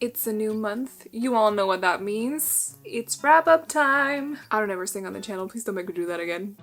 It's a new month. You all know what that means. It's wrap-up time. I don't ever sing on the channel. Please don't make me do that again.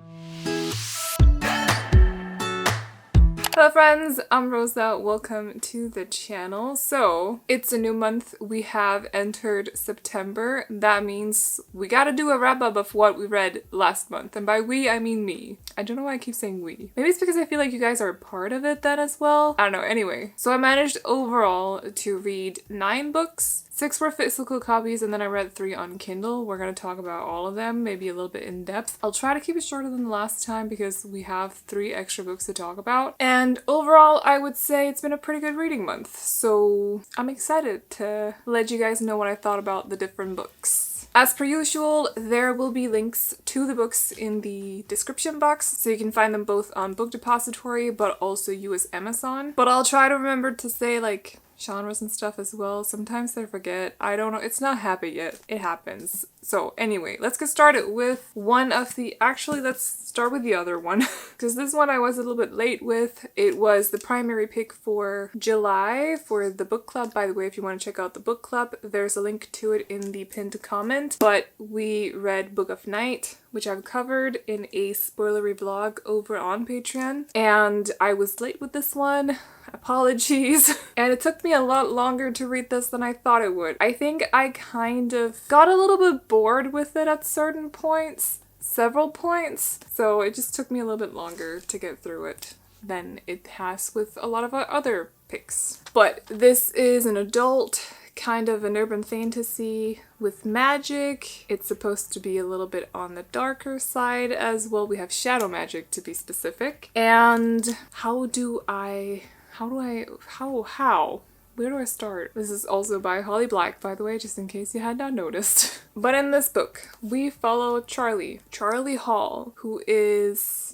Hello friends, I'm Rosa. Welcome to the channel. So, it's a new month. We have entered September. That means we gotta do a wrap-up of what we read last month. And by we, I mean me. I don't know why I keep saying we. Maybe it's because I feel like you guys are a part of it then as well. I don't know. Anyway, so I managed overall to read 9 books. 6 were physical copies and then I read 3 on Kindle. We're going to talk about all of them, maybe a little bit in depth. I'll try to keep it shorter than the last time because we have 3 extra books to talk about. And overall, I would say it's been a pretty good reading month. So I'm excited to let you guys know what I thought about the different books. As per usual, there will be links to the books in the description box, so you can find them both on Book Depository, but also US Amazon. But I'll try to remember to say like genres and stuff as well. Sometimes I forget. I don't know. It's not happened yet. It happens. So anyway, let's get started with one of the... Actually, let's start with the other one. Because this one I was a little bit late with. It was the primary pick for July for the book club. By the way, if you want to check out the book club, there's a link to it in the pinned comment. But we read Book of Night, which I've covered in a spoilery vlog over on Patreon. And I was late with this one. Apologies. And it took me a lot longer to read this than I thought it would. I think I kind of got a little bit bored with it at certain points. Several points. So it just took me a little bit longer to get through it than it has with a lot of our other picks. But this is an adult, kind of an urban fantasy with magic. It's supposed to be a little bit on the darker side as well. We have shadow magic to be specific. And where do I start? This is also by Holly Black, by the way, just in case you had not noticed. But in this book, we follow Charlie Hall,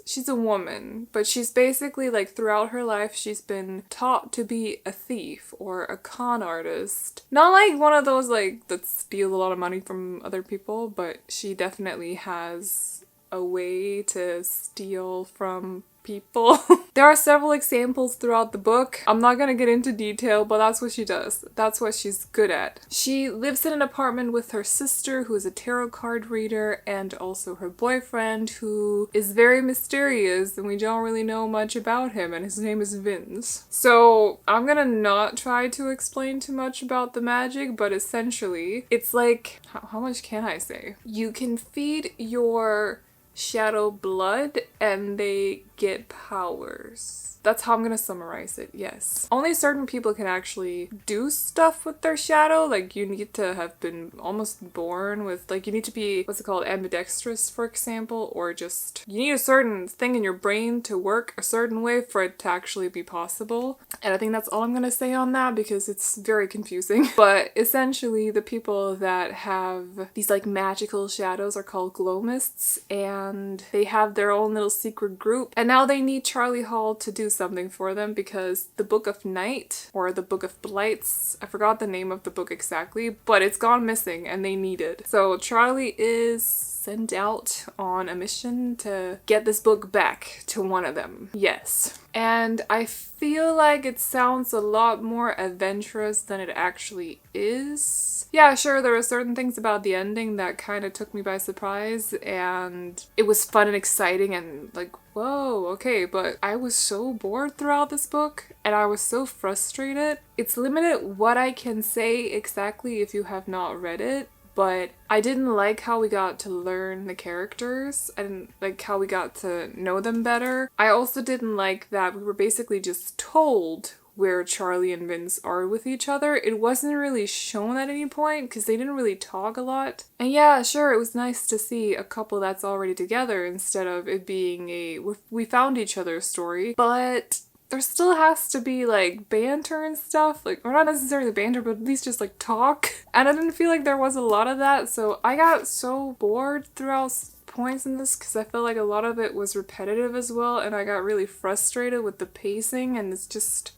she's a woman, but she's basically like throughout her life, she's been taught to be a thief or a con artist. Not like one of those like that steal a lot of money from other people, but she definitely has a way to steal from people. There are several examples throughout the book. I'm not gonna get into detail, but that's what she does. That's what she's good at. She lives in an apartment with her sister, who is a tarot card reader, and also her boyfriend, who is very mysterious, and we don't really know much about him, and his name is Vince. So I'm gonna not try to explain too much about the magic, but essentially, it's like, how much can I say? You can feed your shadow blood and they get powers. That's how I'm gonna summarize it, yes. Only certain people can actually do stuff with their shadow. Like, you need to have been almost born with, like, you need to be, what's it called, ambidextrous, for example, or just, you need a certain thing in your brain to work a certain way for it to actually be possible. And I think that's all I'm gonna say on that because it's very confusing. But essentially, the people that have these, like, magical shadows are called glow-mists, and they have their own little secret group. And now they need Charlie Hall to do something for them because the Book of Night, or the Book of Blights, I forgot the name of the book exactly, but it's gone missing and they need it. So Charlie is sent out on a mission to get this book back to one of them. Yes. And I feel like it sounds a lot more adventurous than it actually is. Yeah, sure, there were certain things about the ending that kind of took me by surprise, and it was fun and exciting and like, whoa, okay, but I was so bored throughout this book, and I was so frustrated. It's limited what I can say exactly if you have not read it, but I didn't like how we got to learn the characters. I didn't like how we got to know them better. I also didn't like that we were basically just told where Charlie and Vince are with each other. It wasn't really shown at any point because they didn't really talk a lot. And yeah, sure, it was nice to see a couple that's already together instead of it being a we found each other story, but there still has to be like banter and stuff, like, or not necessarily banter, but at least just like talk. And I didn't feel like there was a lot of that, so I got so bored throughout points in this because I felt like a lot of it was repetitive as well, and I got really frustrated with the pacing, and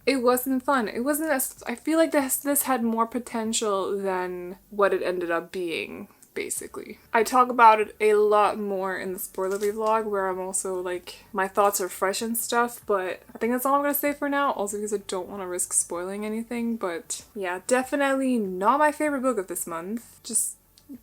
it wasn't fun. It wasn't as, I feel like this had more potential than what it ended up being. basically. I talk about it a lot more in the spoilery vlog where I'm also like, my thoughts are fresh and stuff, but I think that's all I'm gonna say for now, also because I don't want to risk spoiling anything. But yeah, definitely not my favorite book of this month. Just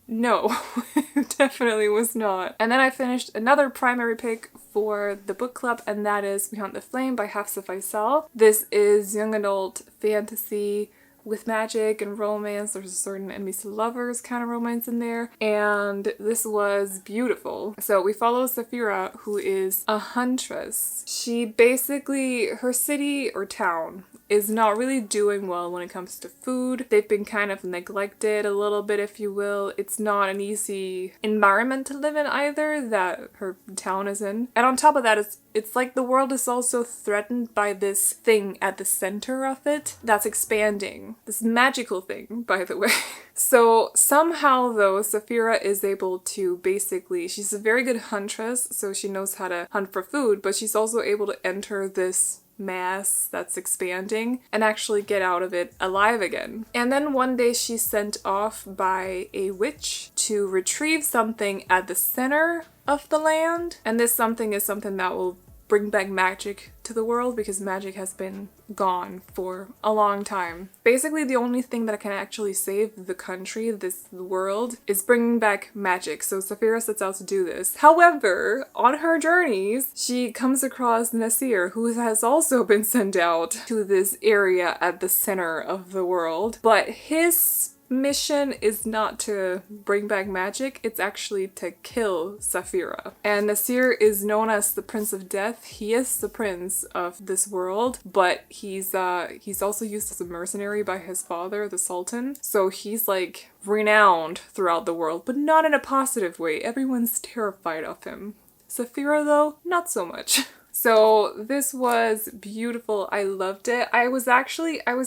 no, it definitely was not. And then I finished another primary pick for the book club, and that is We Hunt the Flame by Hafsa Faisal. This is young adult fantasy with magic and romance. There's a certain enemies to lovers kind of romance in there, and this was beautiful. So we follow Saphira, who is a huntress. She basically, her city or town is not really doing well when it comes to food. They've been kind of neglected a little bit, if you will. It's not an easy environment to live in either that her town is in. And on top of that, it's like the world is also threatened by this thing at the center of it that's expanding. This magical thing, by the way. So somehow though, Saphira is able to basically, she's a very good huntress, so she knows how to hunt for food, but she's also able to enter this mass that's expanding and actually get out of it alive again. And then one day she's sent off by a witch to retrieve something at the center of the land, and this something is something that will bring back magic to the world because magic has been gone for a long time. Basically, the only thing that can actually save the country, the world, is bringing back magic. So Saphira sets out to do this. However, on her journeys, she comes across Nasir, who has also been sent out to this area at the center of the world. But his mission is not to bring back magic, it's actually to kill Saphira. And Nasir is known as the Prince of Death. He is the prince of this world, but he's also used as a mercenary by his father, the Sultan. So he's like renowned throughout the world, but not in a positive way. Everyone's terrified of him. Saphira though, not so much. So this was beautiful. I loved it. I was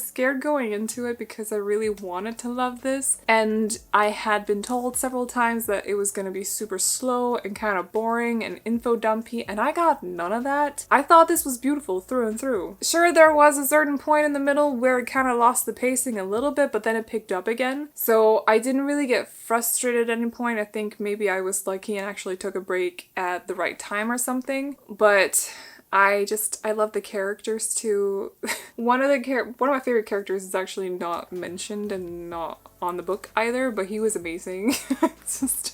scared going into it because I really wanted to love this. And I had been told several times that it was going to be super slow and kind of boring and info dumpy, and I got none of that. I thought this was beautiful through and through. Sure, there was a certain point in the middle where it kind of lost the pacing a little bit, but then it picked up again. So I didn't really get frustrated at any point. I think maybe I was lucky and actually took a break at the right time or something. But I love the characters too. One of my favorite characters is actually not mentioned and not on the book either, but he was amazing.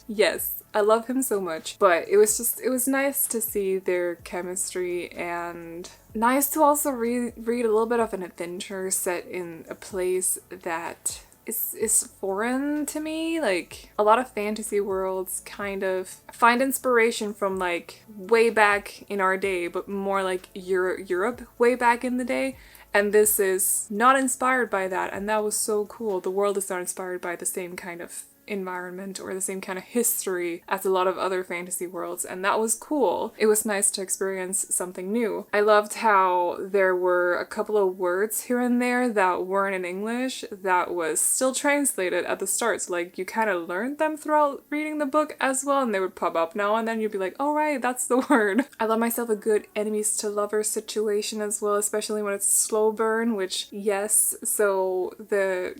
Yes, I love him so much. But it was nice to see their chemistry and nice to also read a little bit of an adventure set in a place that is foreign to me. Like, a lot of fantasy worlds kind of find inspiration from like way back in our day, but more like Europe way back in the day. And this is not inspired by that, and that was so cool. The world is not inspired by the same kind of environment or the same kind of history as a lot of other fantasy worlds, and that was cool. It was nice to experience something new. I loved how there were a couple of words here and there that weren't in English that was still translated at the start, so like you kind of learned them throughout reading the book as well, and they would pop up now and then. You'd be like, oh right, that's the word. I love myself a good enemies to lovers situation as well, especially when it's slow burn, which yes, so the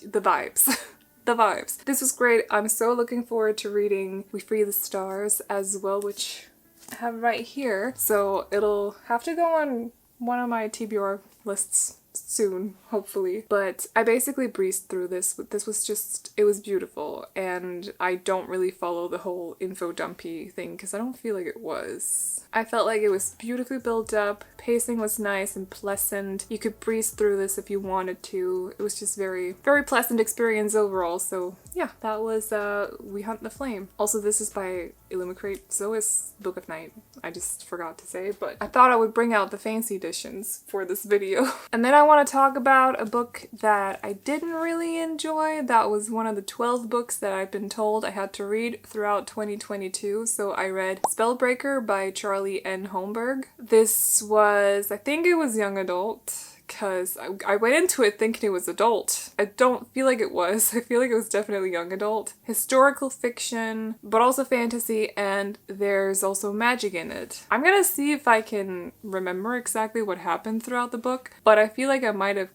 vibes. The vibes. This was great. I'm so looking forward to reading We Free the Stars as well, which I have right here. So it'll have to go on one of my TBR lists soon, hopefully. But I basically breezed through this. This was just, it was beautiful, and I don't really follow the whole info dumpy thing because I don't feel like it was. I felt like it was beautifully built up, pacing was nice and pleasant. You could breeze through this if you wanted to. It was just very, very pleasant experience overall. So yeah, that was We Hunt the Flame. Also, this is by Illumicrate, so is Book of Night. I just forgot to say, but I thought I would bring out the fancy editions for this video. And then I want to talk about a book that I didn't really enjoy. That was one of the 12 books that I've been told I had to read throughout 2022. So I read Spellbreaker by Charlie N. Holmberg. This was, I think it was young adult, because I went into it thinking it was adult. I don't feel like it was. I feel like it was definitely young adult. Historical fiction, but also fantasy, and there's also magic in it. I'm gonna see if I can remember exactly what happened throughout the book, but I feel like I might have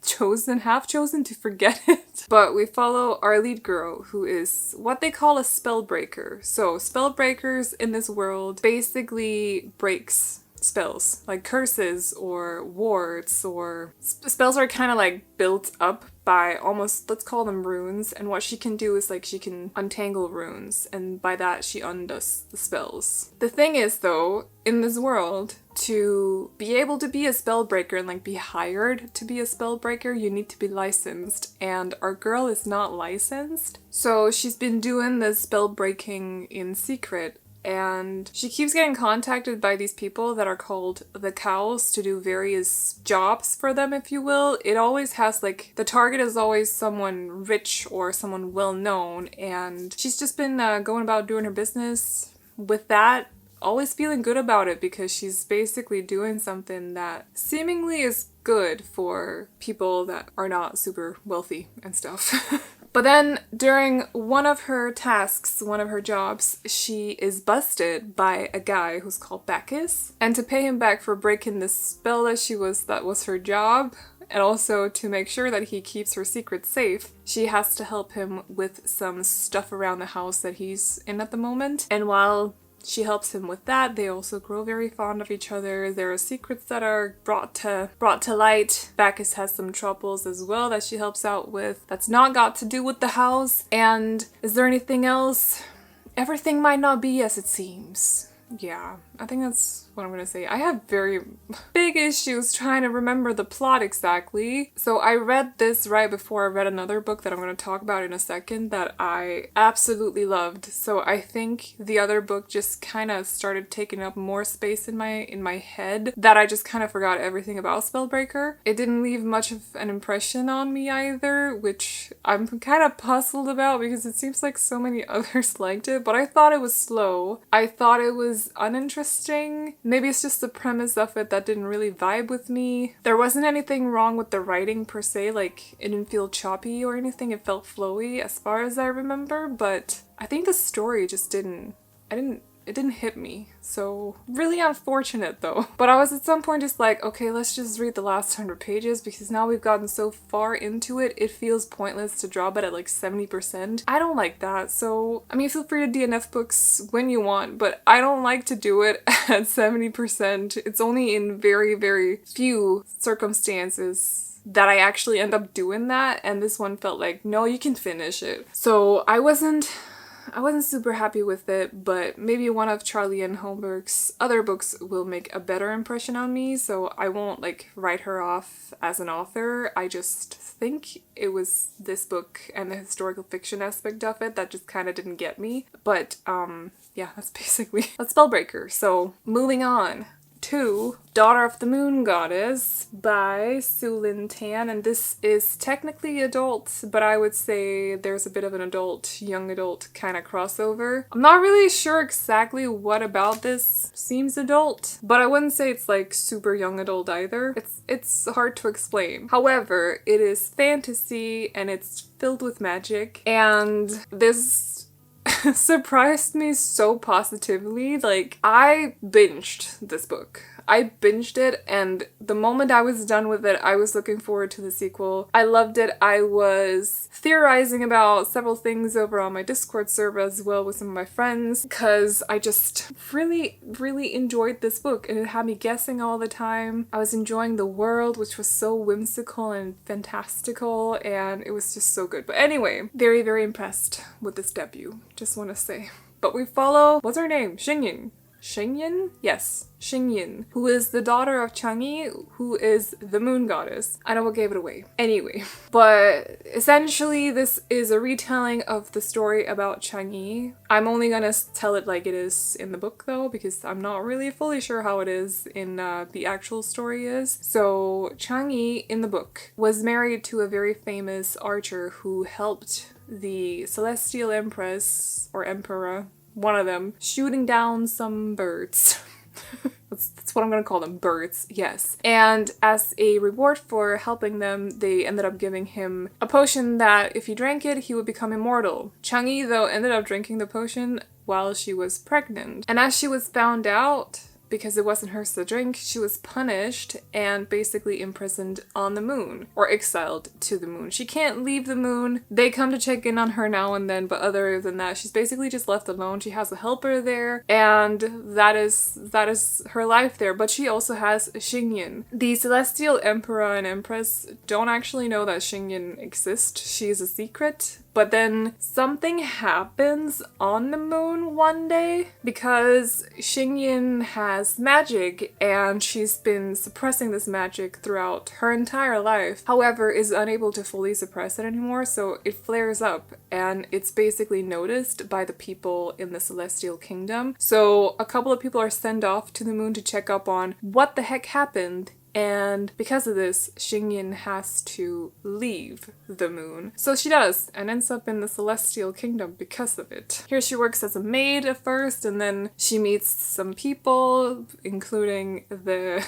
half chosen to forget it. But we follow our lead girl, who is what they call a spellbreaker. So spellbreakers in this world basically breaks spells, like curses or wards, or spells are kind of like built up by almost, let's call them runes, and what she can do is like she can untangle runes, and by that she undoes the spells. The thing is though, in this world, to be able to be a spellbreaker and like be hired to be a spellbreaker, you need to be licensed, and our girl is not licensed. So she's been doing this spell breaking in secret, and she keeps getting contacted by these people that are called the cows to do various jobs for them, if you will. It always has like, the target is always someone rich or someone well known, and she's just been going about doing her business with that, always feeling good about it because she's basically doing something that seemingly is good for people that are not super wealthy and stuff. But then during one of her tasks, one of her jobs, she is busted by a guy who's called Bacchus. And to pay him back for breaking this spell that was her job, and also to make sure that he keeps her secret safe, she has to help him with some stuff around the house that he's in at the moment. And while she helps him with that, they also grow very fond of each other. There are secrets that are brought to light. Bacchus has some troubles as well that she helps out with that's not got to do with the house. And is there anything else? Everything might not be as it seems. Yeah, I think that's what I'm gonna say. I have very big issues trying to remember the plot exactly. So I read this right before I read another book that I'm gonna talk about in a second that I absolutely loved. So I think the other book just kind of started taking up more space in my head that I just kind of forgot everything about Spellbreaker. It didn't leave much of an impression on me either, which I'm kind of puzzled about because it seems like so many others liked it, but I thought it was slow. I thought it was uninteresting. Maybe it's just the premise of it that didn't really vibe with me. There wasn't anything wrong with the writing per se, like it didn't feel choppy or anything, it felt flowy as far as I remember, but I think the story just didn't hit me. So really unfortunate though. But I was at some point just like, okay, let's just read the last 100 pages because now we've gotten so far into it, it feels pointless to drop it at like 70%. I don't like that. So, I mean, feel free to DNF books when you want, but I don't like to do it at 70%. It's only in very, very few circumstances that I actually end up doing that, and this one felt like, no, you can finish it. So I wasn't super happy with it, but maybe one of Charlie and Holmberg's other books will make a better impression on me, so I won't like write her off as an author. I just think it was this book and the historical fiction aspect of it that just kind of didn't get me. But yeah, that's Spellbreaker. So moving on to Daughter of the Moon Goddess by Su Lin Tan, and this is technically adult, but I would say there's a bit of an adult, young adult kind of crossover. I'm not really sure exactly what about this seems adult, but I wouldn't say it's like super young adult either. It's hard to explain. However, it is fantasy and it's filled with magic, and this surprised me so positively. Like, I binged this book. I binged it, and the moment I was done with it, I was looking forward to the sequel. I loved it. I was theorizing about several things over on my Discord server as well with some of my friends, because I just really, really enjoyed this book, and it had me guessing all the time. I was enjoying the world, which was so whimsical and fantastical, and it was just so good. But anyway, very, very impressed with this debut, just want to say. But we follow, what's her name? Xingyin? Yes, Xingyin, who is the daughter of Chang'e, who is the moon goddess. I know what gave it away. Anyway, but essentially this is a retelling of the story about Chang'e. I'm only gonna tell it like it is in the book though, because I'm not really fully sure how it is in the actual story is. So Chang'e in the book was married to a very famous archer who helped the Celestial Empress or Emperor, one of them, shooting down some birds. That's what I'm gonna call them, birds, yes. And as a reward for helping them, they ended up giving him a potion that if he drank it, he would become immortal. Chang'e, though, ended up drinking the potion while she was pregnant. And as she was found out, because it wasn't hers to drink, she was punished and basically imprisoned on the moon, or exiled to the moon. She can't leave the moon. They come to check in on her now and then, but other than that, she's basically just left alone. She has a helper there, and that is her life there. But she also has Xingyin. The Celestial Emperor and Empress don't actually know that Xingyin exists. She's a secret. But then something happens on the moon one day because Xingyin has magic and she's been suppressing this magic throughout her entire life. However, is unable to fully suppress it anymore, so it flares up and it's basically noticed by the people in the Celestial Kingdom. So a couple of people are sent off to the moon to check up on what the heck happened. And because of this, Xingyin has to leave the moon. So she does, and ends up in the Celestial Kingdom because of it. Here she works as a maid at first, and then she meets some people, including the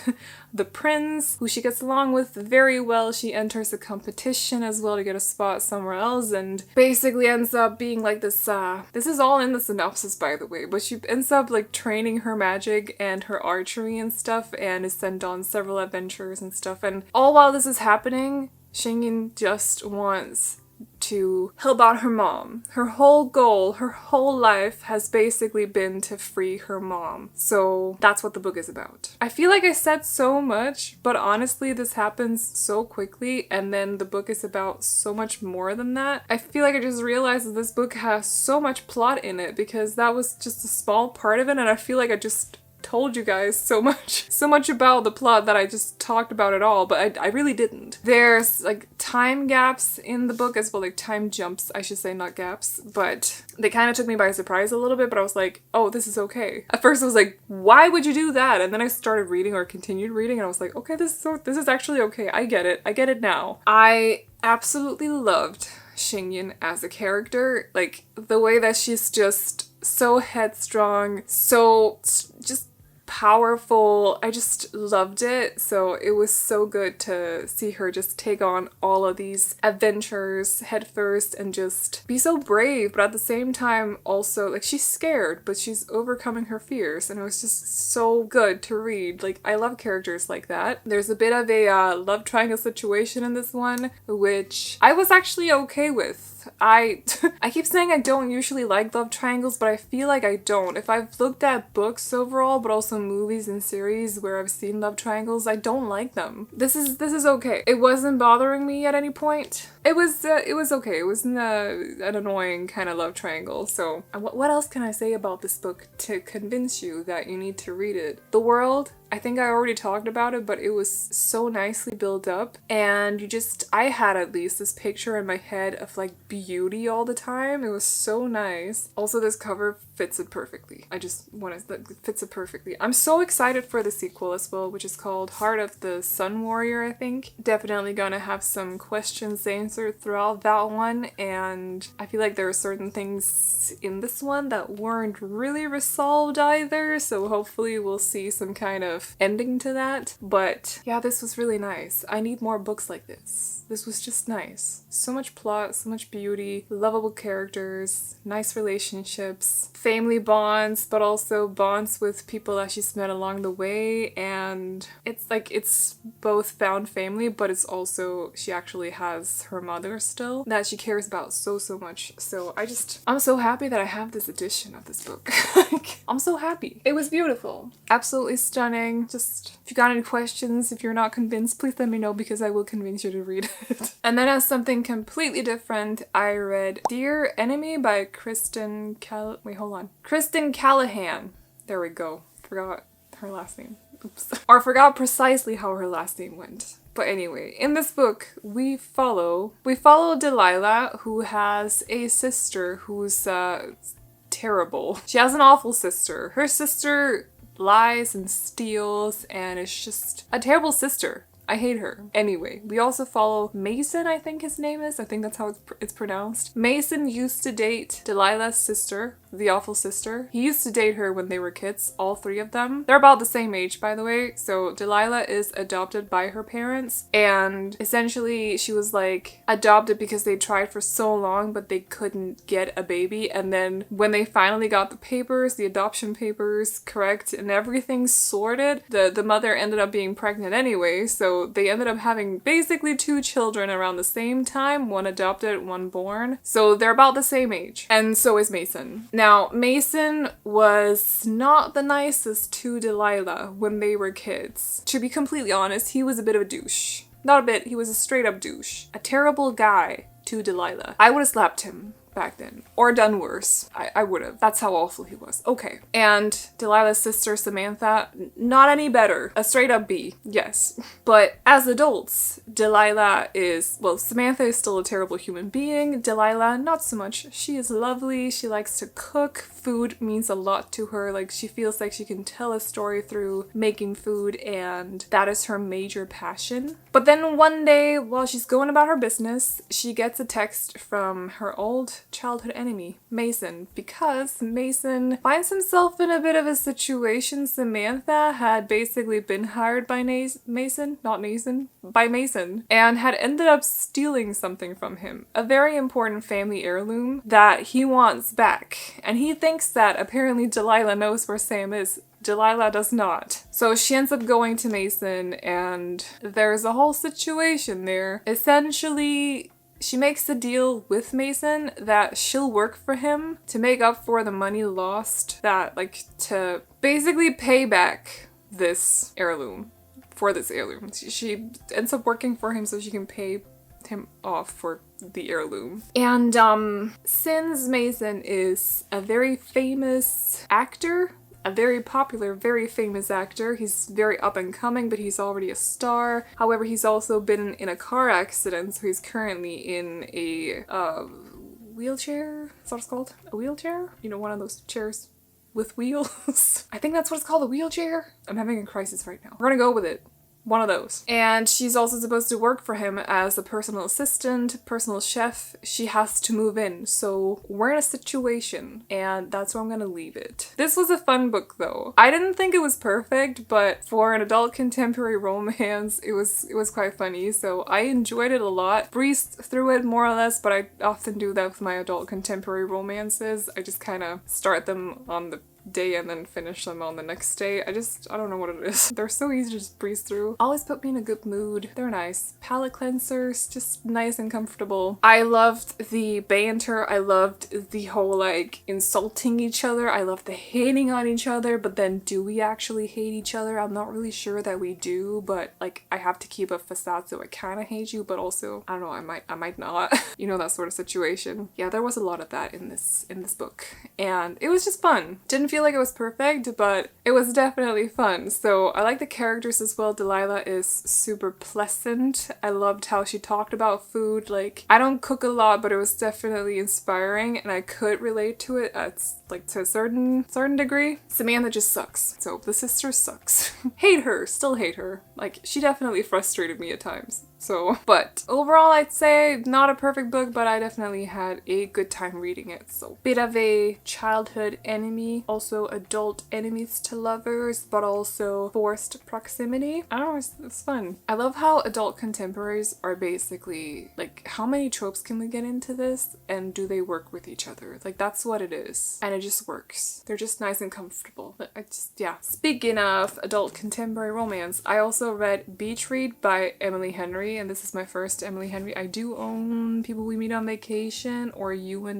prince, who she gets along with very well. She enters a competition as well to get a spot somewhere else, and basically ends up being like this, this is all in the synopsis by the way, but she ends up like training her magic and her archery and stuff, and is sent on several adventures and stuff. And all while this is happening, Xingyin just wants to help out her mom. Her whole goal, her whole life has basically been to free her mom. So that's what the book is about. I feel like I said so much, but honestly this happens so quickly, and then the book is about so much more than that. I feel like I just realized that this book has so much plot in it because that was just a small part of it, and I feel like I just told you guys so much about the plot that I just talked about it all, but I really didn't. There's like time gaps in the book as well, like time jumps, I should say, not gaps, but they kind of took me by surprise a little bit, but I was like, oh, this is okay. At first I was like, why would you do that? And then I started reading or continued reading and I was like, okay, this is actually okay. I get it now. I absolutely loved Xingyin as a character. Like the way that she's just so headstrong, so just powerful. I just loved it. So it was so good to see her just take on all of these adventures headfirst and just be so brave, but at the same time also like she's scared, but she's overcoming her fears, and it was just so good to read. Like I love characters like that. There's a bit of a love triangle situation in this one, which I was actually okay with. I keep saying I don't usually like love triangles, but I feel like I don't. If I've looked at books overall, but also movies and series where I've seen love triangles, I don't like them. This is okay. It wasn't bothering me at any point. It was okay. It wasn't an annoying kind of love triangle. So what else can I say about this book to convince you that you need to read it? The world, I think I already talked about it, but it was so nicely built up, and I had at least this picture in my head of like beauty all the time. It was so nice. Also, this cover fits it perfectly. I just want to, it fits it perfectly. I'm so excited for the sequel as well, which is called Heart of the Sun Warrior, I think. Definitely gonna have some questions answered throughout that one, and I feel like there are certain things in this one that weren't really resolved either, so hopefully we'll see some kind of ending to that. But yeah, this was really nice. I need more books like this. This was just nice. So much plot, so much beauty, lovable characters, nice relationships, family bonds, but also bonds with people that she's met along the way. And it's like, it's both found family, but it's also, she actually has her mother still that she cares about so much. So I'm so happy that I have this edition of this book. Like, I'm so happy. It was beautiful. Absolutely stunning. Just, if you got any questions, if you're not convinced, please let me know because I will convince you to read it. And then as something completely different, I read Dear Enemy by Kristen Callahan. There we go. Forgot her last name. Oops. Or forgot precisely how her last name went. But anyway, in this book, we follow Delilah, who has a sister who's terrible. She has an awful sister. Her sister lies and steals and is just a terrible sister. I hate her. Anyway, we also follow Mason, I think his name is. I think that's how it's pronounced. Mason used to date Delilah's sister, the awful sister. He used to date her when they were kids, all three of them. They're about the same age, by the way. So Delilah is adopted by her parents, and essentially she was like adopted because they tried for so long but they couldn't get a baby, and then when they finally got the papers, the adoption papers correct and everything sorted, the mother ended up being pregnant anyway, so they ended up having basically two children around the same time, one adopted, one born. So they're about the same age, and so is Mason. Now, Mason was not the nicest to Delilah when they were kids. To be completely honest, he was a bit of a douche. Not a bit, he was a straight up douche. A terrible guy to Delilah. I would have slapped him back then. Or done worse. I would have. That's how awful he was. Okay. And Delilah's sister, Samantha, not any better. A straight up B. Yes. But as adults, Delilah is, well, Samantha is still a terrible human being. Delilah, not so much. She is lovely. She likes to cook. Food means a lot to her. Like, she feels like she can tell a story through making food, and that is her major passion. But then one day, while she's going about her business, she gets a text from her old childhood enemy, Mason, because Mason finds himself in a bit of a situation. Samantha had basically been hired by Mason, and had ended up stealing something from him. A very important family heirloom that he wants back. And he thinks that apparently Delilah knows where Sam is. Delilah does not. So she ends up going to Mason, and there's a whole situation there. Essentially, she makes a deal with Mason that she'll work for him to make up for the money lost, that, like, to basically pay back this heirloom. For this heirloom. She ends up working for him so she can pay him off for the heirloom. And since Mason is a very famous actor, a very popular, very famous actor. He's very up and coming, but he's already a star. However, he's also been in a car accident, so he's currently in a wheelchair? Is that what it's called? A wheelchair? You know, one of those chairs with wheels? I think that's what it's called, a wheelchair? I'm having a crisis right now. We're gonna go with it. One of those. And she's also supposed to work for him as a personal assistant, personal chef. She has to move in. So we're in a situation, and that's where I'm gonna leave it. This was a fun book though. I didn't think it was perfect, but for an adult contemporary romance, it was quite funny. So I enjoyed it a lot. Breezed through it more or less, but I often do that with my adult contemporary romances. I just kind of start them on the day and then finish them on the next day. I don't know what it is. They're so easy to just breeze through. Always put me in a good mood. They're nice. Palette cleansers, just nice and comfortable. I loved the banter. I loved the whole like insulting each other. I loved the hating on each other, but then do we actually hate each other? I'm not really sure that we do, but like I have to keep a facade so I kind of hate you, but also I don't know, I might not. You know, that sort of situation. Yeah, there was a lot of that in this book, and it was just fun. Didn't feel like it was perfect, but it was definitely fun. So I like the characters as well. Delilah is super pleasant. I loved how she talked about food. Like, I don't cook a lot, but it was definitely inspiring, and I could relate to it at like to a certain degree. Samantha just sucks. So the sister sucks. Hate her, still hate her. Like, she definitely frustrated me at times. So, but overall I'd say not a perfect book, but I definitely had a good time reading it. So, bit of a childhood enemy, also adult enemies to lovers, but also forced proximity. I don't know, it's fun. I love how adult contemporaries are basically, like, how many tropes can we get into this, and do they work with each other? Like, that's what it is. And it just works. They're just nice and comfortable. Yeah. Speaking of adult contemporary romance, I also read Beach Read by Emily Henry, and this is my first Emily Henry. I do own People We Meet on Vacation, or You and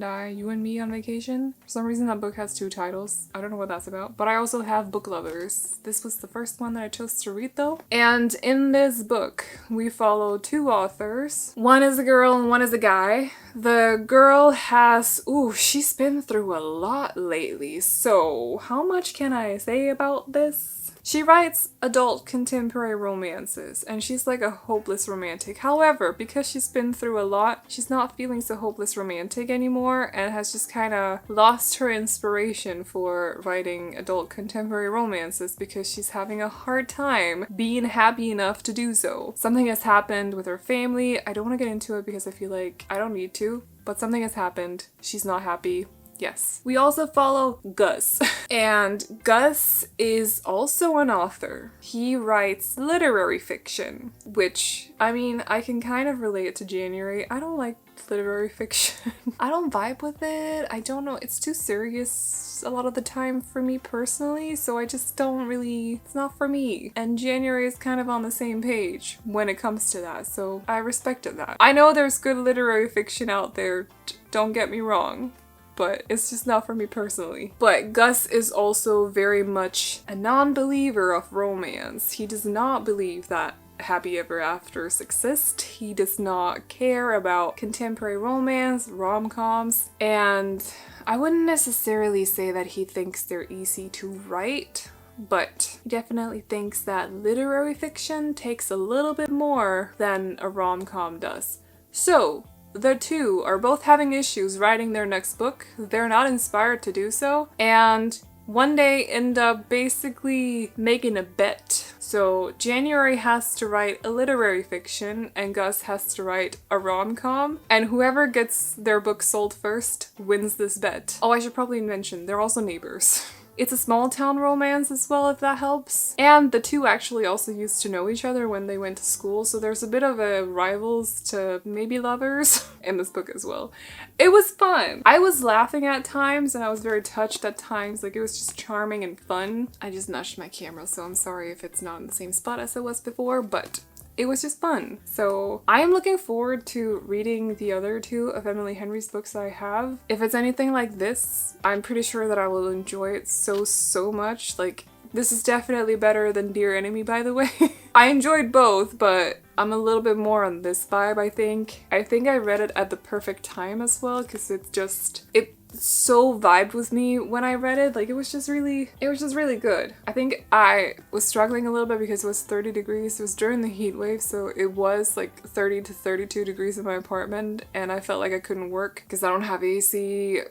Me on Vacation. For some reason that book has two titles. I don't know what that's about. But I also have Book Lovers. This was the first one that I chose to read though. And in this book, we follow two authors. One is a girl and one is a guy. The girl has, she's been through a lot lately. So how much can I say about this? She writes adult contemporary romances, and she's like a hopeless romantic. However, because she's been through a lot, she's not feeling so hopeless romantic anymore, and has just kind of lost her inspiration for writing adult contemporary romances because she's having a hard time being happy enough to do so. Something has happened with her family. I don't want to get into it because I feel like I don't need to, but something has happened. She's not happy. Yes. We also follow Gus. And Gus is also an author. He writes literary fiction, which, I mean, I can kind of relate to January. I don't like literary fiction. I don't vibe with it. I don't know. It's too serious a lot of the time for me personally, so I just don't really, it's not for me. And January is kind of on the same page when it comes to that, so I respected that. I know there's good literary fiction out there, don't get me wrong, but it's just not for me personally. But Gus is also very much a non-believer of romance. He does not believe that happy ever afters exist. He does not care about contemporary romance, rom-coms, and I wouldn't necessarily say that he thinks they're easy to write, but he definitely thinks that literary fiction takes a little bit more than a rom-com does. So, the two are both having issues writing their next book. They're not inspired to do so, and one day end up basically making a bet. So January has to write a literary fiction and Gus has to write a rom-com, and whoever gets their book sold first wins this bet. Oh, I should probably mention, they're also neighbors. It's a small town romance as well, if that helps. And the two actually also used to know each other when they went to school, so there's a bit of a rivals to maybe lovers in this book as well. It was fun. I was laughing at times and I was very touched at times. Like, it was just charming and fun. I just nudged my camera, so I'm sorry if it's not in the same spot as it was before, but it was just fun. So I am looking forward to reading the other two of Emily Henry's books I have. If it's anything like this, I'm pretty sure that I will enjoy it so much. Like, this is definitely better than Dear Enemy, by the way. I enjoyed both, but I'm a little bit more on this vibe, I think. I think I read it at the perfect time as well, because it so vibed with me when I read it. Like, it was just really good. I think I was struggling a little bit because it was 30 degrees. It was during the heat wave, so it was like 30 to 32 degrees in my apartment, and I felt like I couldn't work because I don't have AC.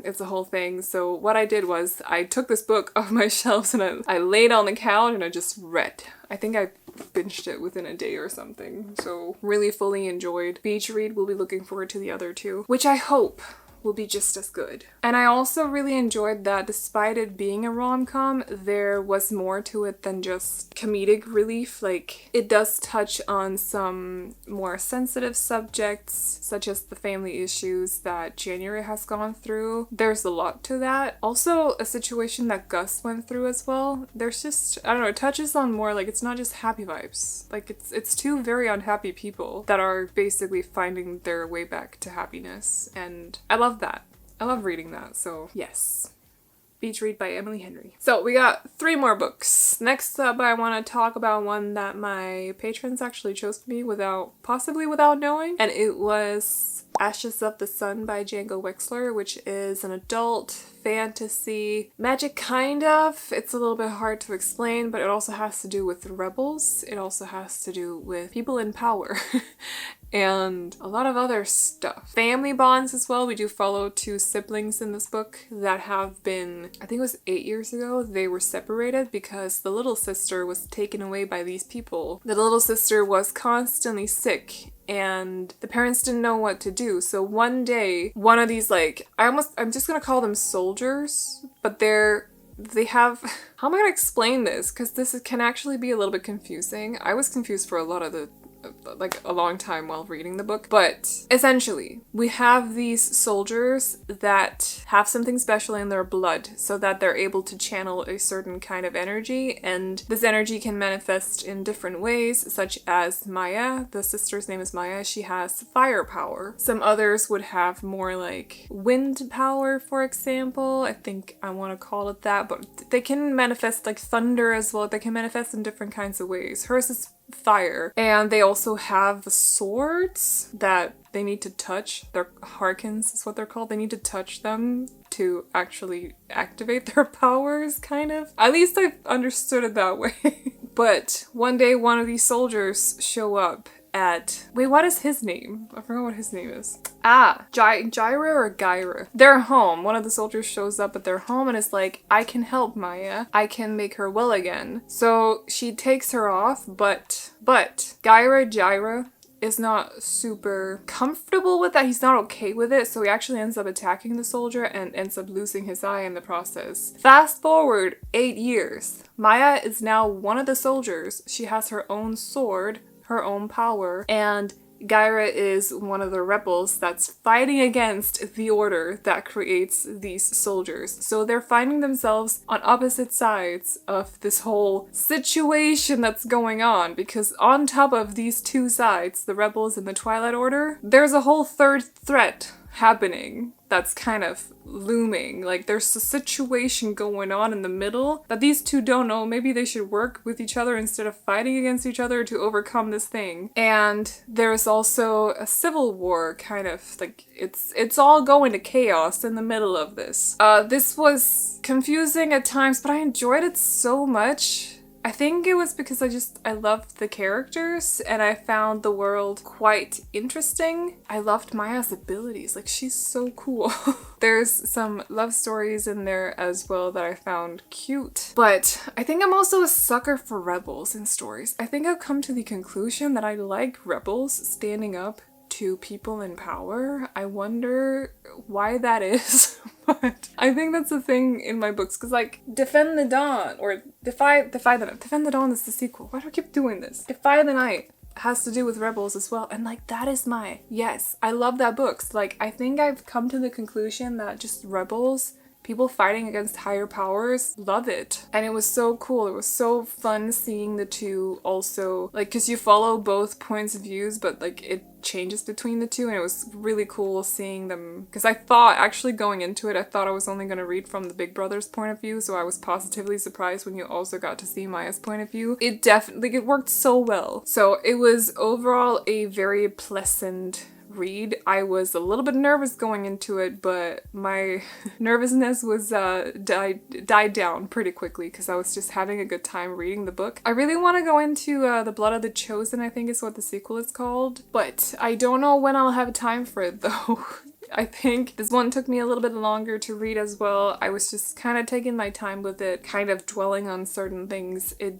It's a whole thing. So what I did was I took this book off my shelves and I laid on the couch and I just read. I think I binged it within a day or something. So really fully enjoyed. Beach read, will be looking forward to the other two, which I hope will be just as good. And I also really enjoyed that despite it being a rom-com, there was more to it than just comedic relief. Like, it does touch on some more sensitive subjects, such as the family issues that January has gone through. There's a lot to that. Also, a situation that Gus went through as well. There's just, I don't know, it touches on more, like, it's not just happy vibes. Like, it's two very unhappy people that are basically finding their way back to happiness. And I love that. I love reading that, so yes. Beach read by Emily Henry. So we got 3 more books. Next up, I want to talk about one that my patrons actually chose for me possibly without knowing, and it was Ashes of the Sun by Django Wexler, which is an adult fantasy magic, kind of. It's a little bit hard to explain, but it also has to do with rebels. It also has to do with people in power. And a lot of other stuff. Family bonds as well. We do follow 2 siblings in this book that have been, I think it was 8 years ago, they were separated because the little sister was taken away by these people. The little sister was constantly sick and the parents didn't know what to do. So one day, one of these, like, I'm just gonna call them soldiers, but they have, how am I gonna explain this? Because this can actually be a little bit confusing. I was confused for a long time while reading the book. But essentially, we have these soldiers that have something special in their blood so that they're able to channel a certain kind of energy, and this energy can manifest in different ways, such as Maya. The sister's name is Maya. She has fire power. Some others would have more like wind power, for example. I think I want to call it that, but they can manifest like thunder as well. They can manifest in different kinds of ways. Hers is fire. And they also have swords that they need to touch. They're harkens is what they're called. They need to touch them to actually activate their powers, kind of. At least I've understood it that way. But one day one of these soldiers show up at... Wait, what is his name? I forgot what his name is. Gyra or Gyra. Their home. One of the soldiers shows up at their home and is like, I can help Maya. I can make her well again. So she takes her off, but Gyra is not super comfortable with that. He's not okay with it, so he actually ends up attacking the soldier and ends up losing his eye in the process. Fast forward 8 years. Maya is now one of the soldiers. She has her own sword, her own power, and Gyra is one of the rebels that's fighting against the order that creates these soldiers. So they're finding themselves on opposite sides of this whole situation that's going on, because on top of these two sides, the rebels and the Twilight Order, there's a whole third threat happening that's kind of looming. Like, there's a situation going on in the middle that these two don't know. Maybe they should work with each other instead of fighting against each other to overcome this thing. And there's also a civil war, kind of like it's all going to chaos in the middle of this. This was confusing at times, but I enjoyed it so much. I think it was because I loved the characters and I found the world quite interesting. I loved Maya's abilities. Like, she's so cool. There's some love stories in there as well that I found cute. But I think I'm also a sucker for rebels in stories. I think I've come to the conclusion that I like rebels standing up to people in power. I wonder why that is, but I think that's a thing in my books, because like Defend the Dawn or Defend the Dawn is the sequel. Why do I keep doing this? Defy the Night has to do with rebels as well, and like that is yes, I love that books. Like, I think I've come to the conclusion that just rebels, people fighting against higher powers, love it. And it was so cool. It was so fun seeing the two also, like, because you follow both points of views, but like it changes between the two, and it was really cool seeing them, because I thought, actually going into it, I thought I was only going to read from the big brother's point of view, so I was positively surprised when you also got to see Maya's point of view. It definitely, it worked so well. So it was overall a very pleasant read. I was a little bit nervous going into it, but my nervousness was died down pretty quickly because I was just having a good time reading the book. I really want to go into The Blood of the Chosen, I think is what the sequel is called, but I don't know when I'll have time for it though. I think this one took me a little bit longer to read as well. I was just kind of taking my time with it, kind of dwelling on certain things. It's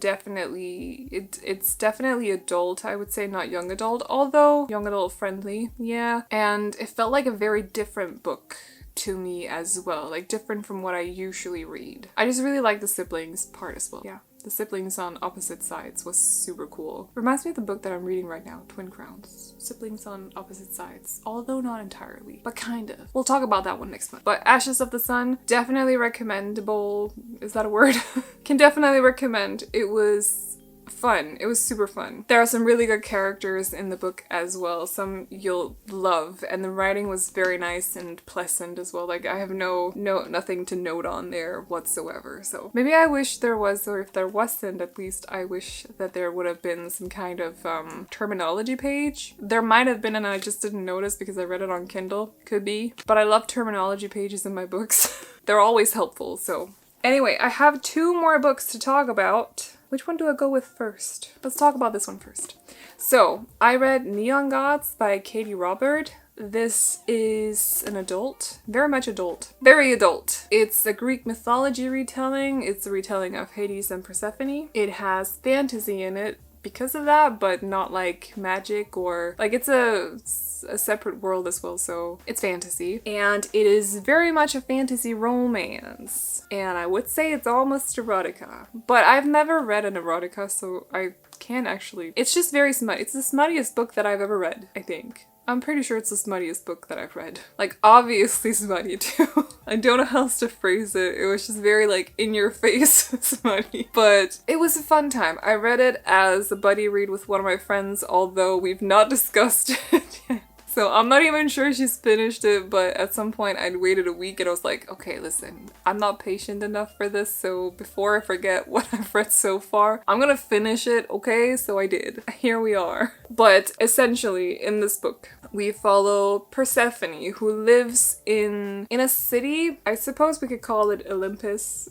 definitely adult, I would say, not young adult, although young adult friendly, yeah. And it felt like a very different book to me as well, like different from what I usually read. I just really like the siblings part as well, yeah. The siblings on opposite sides was super cool. Reminds me of the book that I'm reading right now, Twin Crowns. Siblings on opposite sides, although not entirely, but kind of. We'll talk about that one next month. But Ashes of the Sun, definitely recommendable. Is that a word? Can definitely recommend. It was fun. It was super fun. There are some really good characters in the book as well. Some you'll love, and the writing was very nice and pleasant as well. Like, I have nothing to note on there whatsoever. So maybe I wish there was, or if there wasn't, at least I wish that there would have been some kind of terminology page. There might have been, and I just didn't notice because I read it on Kindle. Could be. But I love terminology pages in my books. They're always helpful, so. Anyway, I have 2 more books to talk about. Which one do I go with first? Let's talk about this one first. So, I read Neon Gods by Katie Robert. This is an adult, very much adult, very adult. It's a Greek mythology retelling. It's a retelling of Hades and Persephone. It has fantasy in it because of that, but not like magic or like it's a separate world as well, so it's fantasy. And it is very much a fantasy romance. And I would say it's almost erotica. But I've never read an erotica, so I can't actually. It's just very smutty. It's the smuttiest book that I've ever read, I think. I'm pretty sure it's the smuttiest book that I've read. Like, obviously smutty too. I don't know how else to phrase it. It was just very, like, in your face smutty. But it was a fun time. I read it as a buddy read with one of my friends, although we've not discussed it yet. So I'm not even sure she's finished it, but at some point I'd waited a week and I was like, okay, listen, I'm not patient enough for this, so before I forget what I've read so far, I'm gonna finish it, okay? So I did. Here we are. But essentially, in this book, we follow Persephone, who lives in a city. I suppose we could call it Olympus.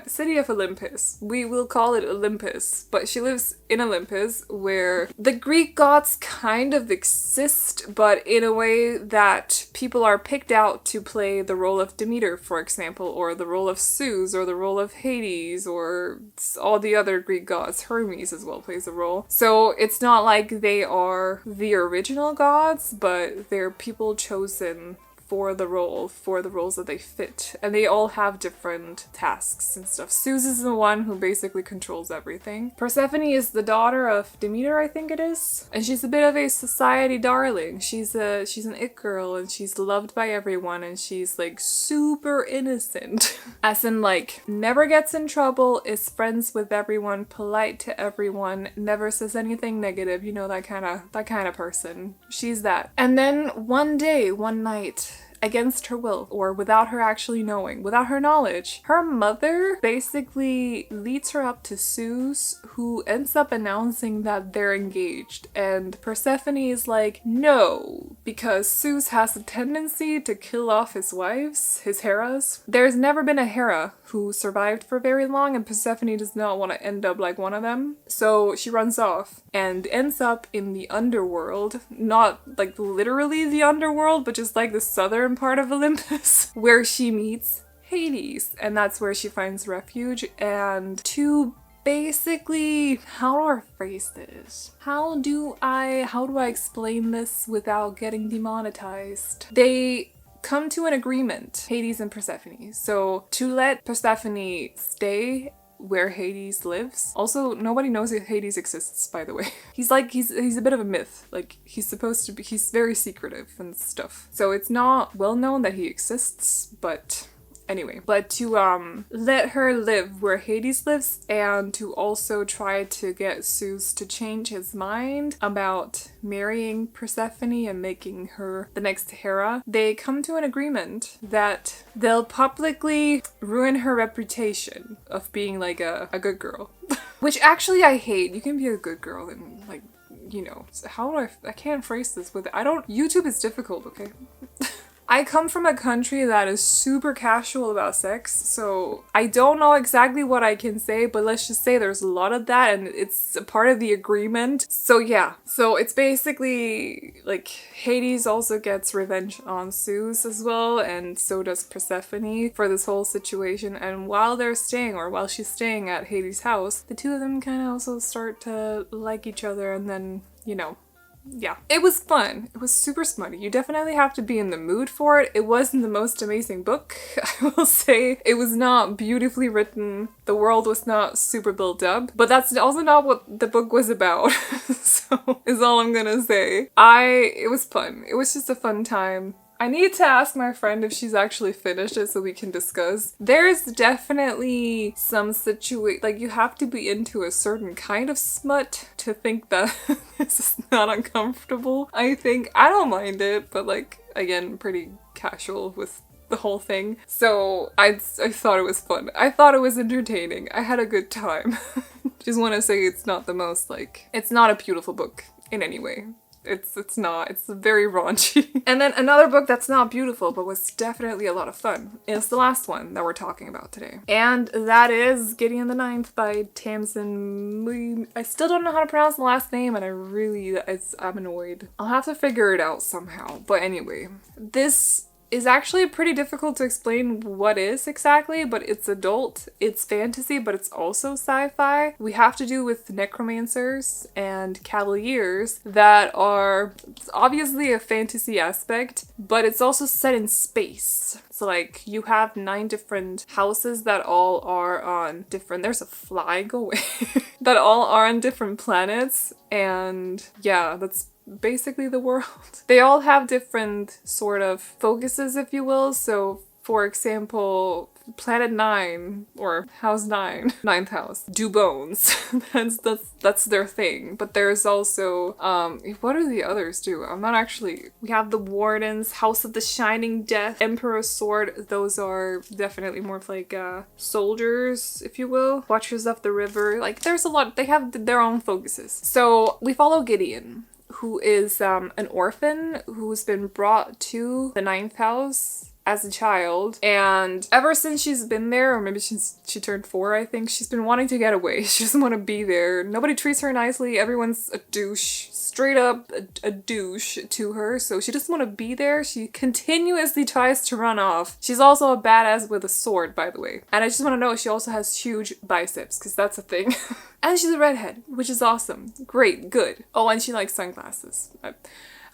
City of Olympus. We will call it Olympus. But she lives in Olympus, where the Greek gods kind of exist, but in a way that people are picked out to play the role of Demeter, for example, or the role of Zeus, or the role of Hades, or all the other Greek gods. Hermes as well plays a role. So it's not like they are the original gods, but they're people chosen for the roles that they fit. And they all have different tasks and stuff. Zeus is the one who basically controls everything. Persephone is the daughter of Demeter, I think it is. And she's a bit of a society darling. She's an it girl, and she's loved by everyone, and she's like super innocent. As in like never gets in trouble, is friends with everyone, polite to everyone, never says anything negative, you know, that kind of person. She's that. And then one night, against her will, or without her actually knowing, without her knowledge, her mother basically leads her up to Zeus, who ends up announcing that they're engaged. And Persephone is like, no, because Zeus has a tendency to kill off his wives, his Heras. There's never been a Hera who survived for very long, and Persephone does not want to end up like one of them. So she runs off and ends up in the underworld, not like literally the underworld, but just like the southern part of Olympus, where she meets Hades, and that's where she finds refuge. And to basically, how do I phrase this? How do I explain this without getting demonetized? They come to an agreement, Hades and Persephone. So to let Persephone stay where Hades lives. Also, nobody knows if Hades exists, by the way. He's a bit of a myth. Like, he's very secretive and stuff. So it's not well known that he exists, but anyway. But to let her live where Hades lives, and to also try to get Zeus to change his mind about marrying Persephone and making her the next Hera, they come to an agreement that they'll publicly ruin her reputation of being like a good girl. Which actually I hate. You can be a good girl and like, you know, I can't phrase this with YouTube is difficult, okay? I come from a country that is super casual about sex, so I don't know exactly what I can say, but let's just say there's a lot of that, and it's a part of the agreement. So yeah, so it's basically like Hades also gets revenge on Zeus as well, and so does Persephone for this whole situation. And while she's staying at Hades' house, the two of them kind of also start to like each other, and then, you know, yeah, it was fun. It was super smutty. You definitely have to be in the mood for it. It wasn't the most amazing book, I will say. It was not beautifully written. The world was not super built up, but that's also not what the book was about. So, is all I'm gonna say. It was fun. It was just a fun time. I need to ask my friend if she's actually finished it so we can discuss. There's definitely some like you have to be into a certain kind of smut to think that this is not uncomfortable. I think I don't mind it, but like, again, pretty casual with the whole thing. So I thought it was fun. I thought it was entertaining. I had a good time. Just want to say it's not a beautiful book in any way. It's not. It's very raunchy. And then another book that's not beautiful, but was definitely a lot of fun, is the last one that we're talking about today. And that is Gideon the Ninth by Tamsin. I still don't know how to pronounce the last name, and I'm annoyed. I'll have to figure it out somehow. But anyway, this is actually pretty difficult to explain what is exactly, but it's adult, it's fantasy, but it's also sci-fi. We have to do with necromancers and cavaliers that are obviously a fantasy aspect, but it's also set in space. So like you have 9 different houses that all are on different, there's a fly, go away, that all are on different planets, and yeah, that's basically the world. They all have different sort of focuses, if you will. So for example, Planet 9 or House 9, ninth house, do bones. that's their thing. But there's also what do the others do? We have the Wardens, House of the Shining Death, Emperor's Sword. Those are definitely more of like soldiers, if you will. Watchers of the River. Like there's a lot. They have their own focuses. So we follow Gideon, who is an orphan who's been brought to the ninth house as a child, and ever since she's been there, or maybe she turned 4, I think, she's been wanting to get away. She doesn't want to be there. Nobody treats her nicely. Everyone's a douche. Straight up a douche to her, so she doesn't want to be there. She continuously tries to run off. She's also a badass with a sword, by the way. And I just want to know, she also has huge biceps, because that's a thing. And she's a redhead, which is awesome. Great, good. Oh, and she likes sunglasses.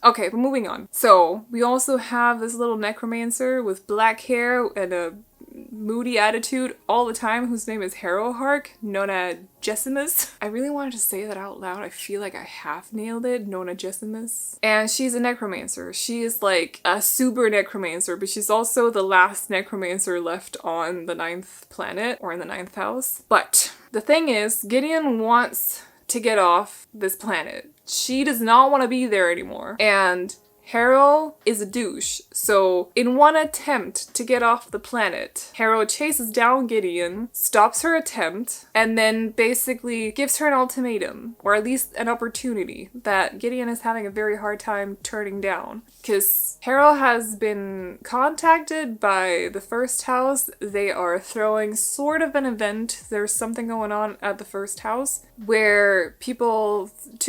Okay, but moving on. So, we also have this little necromancer with black hair and a moody attitude all the time, whose name is Harrowhark, Nona Gessimus. I really wanted to say that out loud. I feel like I have nailed it. Nona Gessimus. And she's a necromancer. She is like a super necromancer, but she's also the last necromancer left on the 9th planet, or in the 9th house. But the thing is, Gideon wants to get off this planet. She does not want to be there anymore. And Harrow is a douche, so in one attempt to get off the planet, Harrow chases down Gideon, stops her attempt, and then basically gives her an ultimatum, or at least an opportunity, that Gideon is having a very hard time turning down. Because Harrow has been contacted by the first house. They are throwing sort of an event. There's something going on at the first house where 2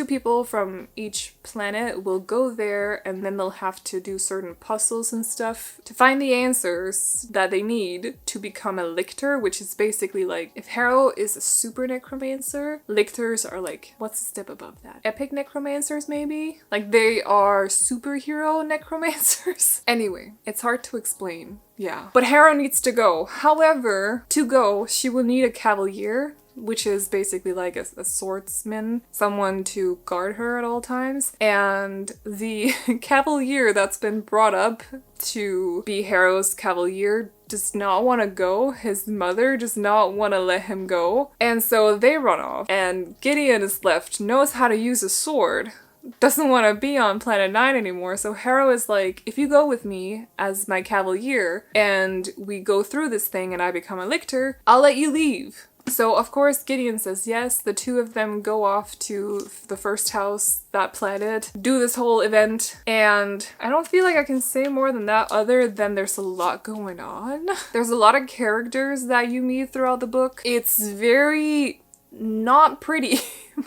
people from each planet will go there, and then they'll have to do certain puzzles and stuff to find the answers that they need to become a lictor, which is basically like, if Harrow is a super necromancer, lictors are like, what's a step above that? Epic necromancers, maybe? Like, they are superhero necromancers. Anyway, it's hard to explain. Yeah. But Harrow needs to go. However, to go, she will need a cavalier, which is basically like a swordsman, someone to guard her at all times. And the cavalier that's been brought up to be Harrow's cavalier does not want to go. His mother does not want to let him go. And so they run off. And Gideon is left, knows how to use a sword, doesn't want to be on Planet 9 anymore. So Harrow is like, if you go with me as my cavalier and we go through this thing and I become a lictor, I'll let you leave. So, of course, Gideon says yes. The 2 of them go off to the first house, that planet, do this whole event, and I don't feel like I can say more than that other than there's a lot going on. There's a lot of characters that you meet throughout the book. It's very not pretty,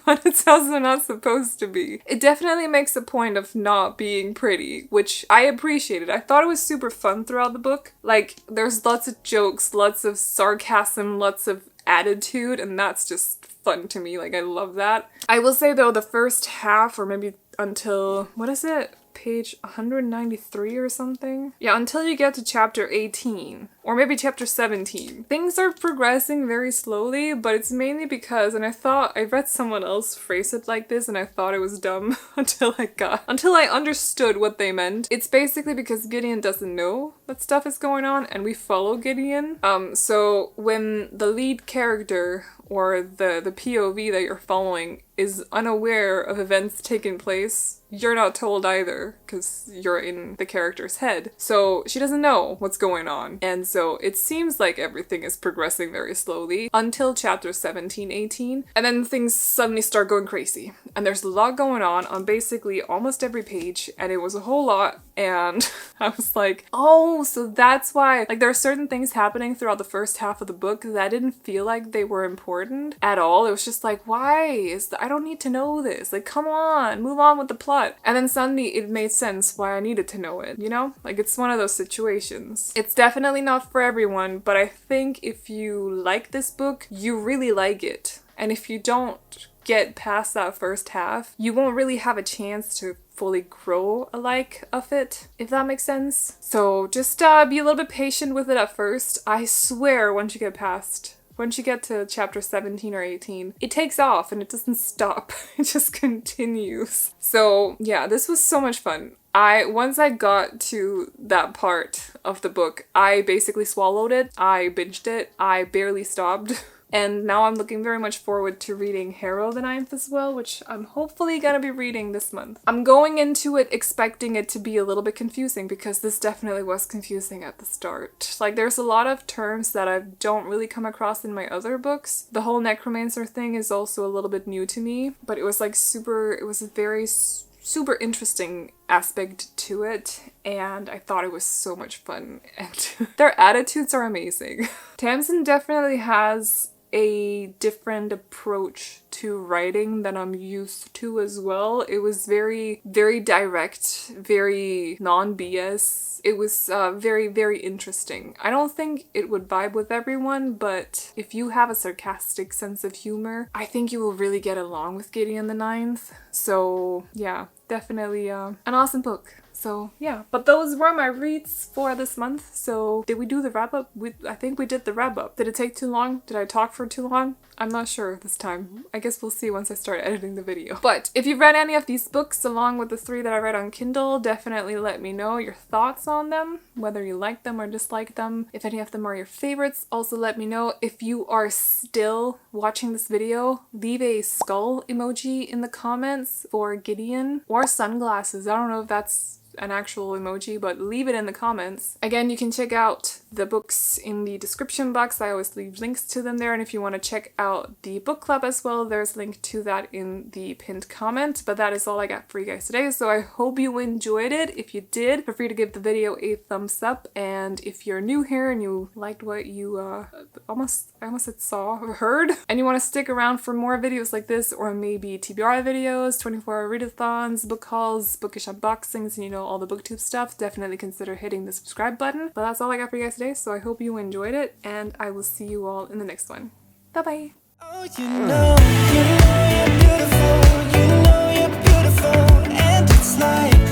but it's also not supposed to be. It definitely makes a point of not being pretty, which I appreciated. I thought it was super fun throughout the book. Like, there's lots of jokes, lots of sarcasm, lots of attitude, and that's just fun to me. Like, I love that. I will say though, the first half, or maybe until, what is it? Page 193 or something? Yeah, until you get to chapter 18, or maybe chapter 17. Things are progressing very slowly, but it's mainly because, and I read someone else phrase it like this, and I thought it was dumb until I understood what they meant. It's basically because Gideon doesn't know that stuff is going on, and we follow Gideon. So when the lead character, or the POV that you're following, is unaware of events taking place, you're not told either, because you're in the character's head. So she doesn't know what's going on. And so it seems like everything is progressing very slowly until chapter 17, 18. And then things suddenly start going crazy. And there's a lot going on basically almost every page. And it was a whole lot. And I was like, oh, so that's why. Like, there are certain things happening throughout the first half of the book that I didn't feel like they were important at all. It was just like, why? I don't need to know this. Like, come on, move on with the plot. And then suddenly it made sense why I needed to know it, you know? Like, it's one of those situations. It's definitely not for everyone, but I think if you like this book, you really like it. And if you don't get past that first half, you won't really have a chance to fully grow a like of it, if that makes sense. So just be a little bit patient with it at first. I swear once you get to chapter 17 or 18, it takes off and it doesn't stop. It just continues. So yeah, this was so much fun. Once I got to that part of the book, I basically swallowed it. I binged it. I barely stopped. And now I'm looking very much forward to reading Harrow the Ninth as well, which I'm hopefully gonna be reading this month. I'm going into it expecting it to be a little bit confusing, because this definitely was confusing at the start. Like, there's a lot of terms that I don't really come across in my other books. The whole necromancer thing is also a little bit new to me, but it was like it was very super interesting aspect to it, and I thought it was so much fun, and their attitudes are amazing. Tamsin definitely has a different approach to writing than I'm used to as well. It was very, very direct, very non-BS. It was very, very interesting. I don't think it would vibe with everyone, but if you have a sarcastic sense of humor, I think you will really get along with Gideon the Ninth. So yeah, definitely an awesome book. So yeah, but those were my reads for this month. So did we do the wrap up? I think we did the wrap up. Did it take too long? Did I talk for too long? I'm not sure this time. I guess we'll see once I start editing the video. But if you've read any of these books along with the 3 that I read on Kindle, definitely let me know your thoughts on them, whether you like them or dislike them. If any of them are your favorites, also let me know. If you are still watching this video, leave a skull emoji in the comments for Gideon, or sunglasses. I don't know if that's an actual emoji, but leave it in the comments. Again, you can check out the books in the description box. I always leave links to them there, and if you want to check out the book club as well, there's a link to that in the pinned comment. But that is all I got for you guys today, so I hope you enjoyed it. If you did, feel free to give the video a thumbs up, and if you're new here and you liked what you I almost said saw or heard, and you want to stick around for more videos like this, or maybe TBR videos, 24-hour readathons, book hauls, bookish unboxings, and you know, all the booktube stuff, definitely consider hitting the subscribe button. But that's all I got for you guys today, so I hope you enjoyed it, and I will see you all in the next one. Bye bye! Oh, you know you're beautiful, and it's like